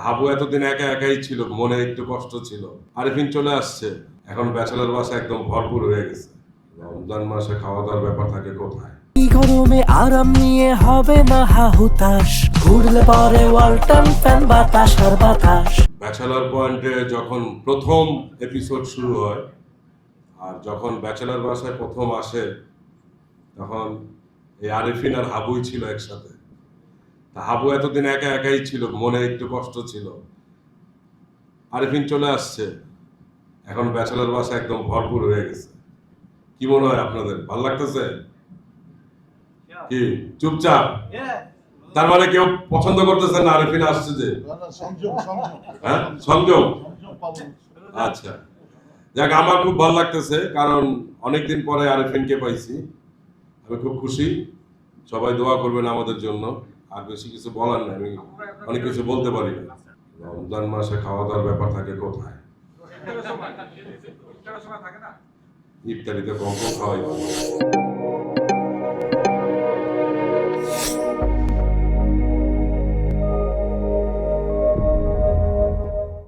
হাবু এতদিন একা একাই ছিল, মনে একটু কষ্ট ছিল। আরিফিন চলে আসছে, এখন ব্যাচেলর বাসা একদম ভরপুর হয়ে গেছে। রমজান মাসে খাওয়া দাওয়ার ব্যাপার থাকে কোথায়। গরমে আরাম নিয়ে হবে না হাহুতাশ, ঘুরলে পরে ওয়ালটন ফ্যান বাতাস আর বাতাস। ব্যাচেলর পয়েন্টে যখন প্রথম এপিসোড শুরু হয় আর যখন ব্যাচেলর বাসায় প্রথম আসে, তখন এই আরিফিন আর হাবুই ছিল একসাথে। হাবু এতদিন একা একাই ছিল, মনে একটু কষ্ট ছিল। আরিফিন চলে আসছে, এখন ব্যাচেলর বাসা একদম ভরপুর হয়ে গেছে। কি মনে হয় আপনাদের, ভালো লাগতেছে? কি চুপচাপ? তার মানে কেউ পছন্দ করতেছে না আরিফিন আসছে যে? হ্যাঁ, সংযোগ। আচ্ছা, যাক, আমার খুব ভালো লাগতেছে, কারণ অনেকদিন পরে আরিফিনকে পাইছি। আমি খুব খুশি। সবাই দোয়া করবেন আমাদের জন্য। আর বেশি কিছু বলার নাই, আমি অনেক কিছু বলতে পারি না। রমজান মাসে খাওয়া দাওয়ার ব্যাপার থাকে কোথায়। ইফতারিতে কম কম খাওয়াই।